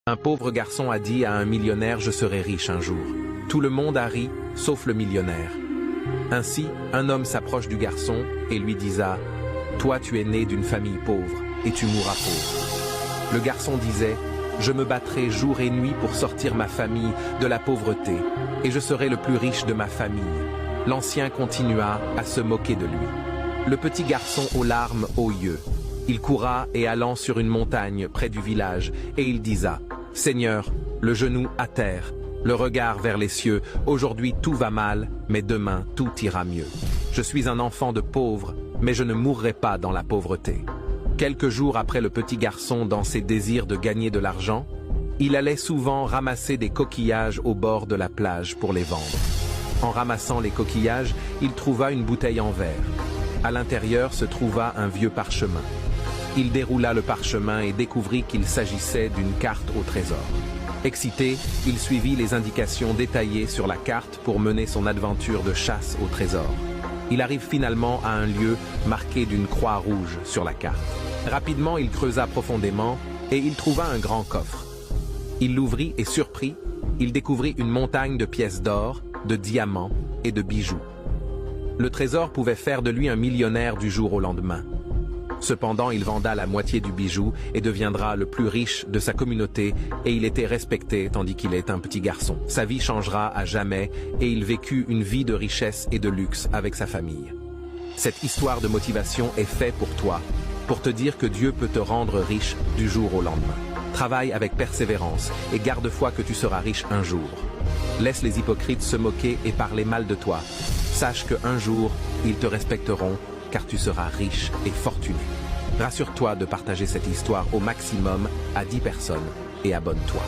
Un pauvre garçon a dit à un millionnaire « Je serai riche un jour ». Tout le monde a ri, sauf le millionnaire. Ainsi, un homme s'approche du garçon et lui disa « Toi tu es né d'une famille pauvre, et tu mourras pauvre ». Le garçon disait « Je me battrai jour et nuit pour sortir ma famille de la pauvreté, et je serai le plus riche de ma famille ». L'ancien continua à se moquer de lui. Le petit garçon aux larmes aux yeux. Il courra et allant sur une montagne près du village, et il disa « Seigneur, le genou à terre, le regard vers les cieux, aujourd'hui tout va mal, mais demain tout ira mieux. Je suis un enfant de pauvre, mais je ne mourrai pas dans la pauvreté. » Quelques jours après le petit garçon dans ses désirs de gagner de l'argent, il allait souvent ramasser des coquillages au bord de la plage pour les vendre. En ramassant les coquillages, il trouva une bouteille en verre. À l'intérieur se trouva un vieux parchemin. Il déroula le parchemin et découvrit qu'il s'agissait d'une carte au trésor. Excité, il suivit les indications détaillées sur la carte pour mener son aventure de chasse au trésor. Il arrive finalement à un lieu marqué d'une croix rouge sur la carte. Rapidement, il creusa profondément et il trouva un grand coffre. Il l'ouvrit et surpris, il découvrit une montagne de pièces d'or, de diamants et de bijoux. Le trésor pouvait faire de lui un millionnaire du jour au lendemain. Cependant, il venda la moitié du bijou et deviendra le plus riche de sa communauté et il était respecté tandis qu'il est un petit garçon. Sa vie changera à jamais et il vécut une vie de richesse et de luxe avec sa famille. Cette histoire de motivation est faite pour toi, pour te dire que Dieu peut te rendre riche du jour au lendemain. Travaille avec persévérance et garde foi que tu seras riche un jour. Laisse les hypocrites se moquer et parler mal de toi. Sache qu'un jour, ils te respecteront car tu seras riche et fortuné. Rassure-toi de partager cette histoire au maximum à 10 personnes et abonne-toi.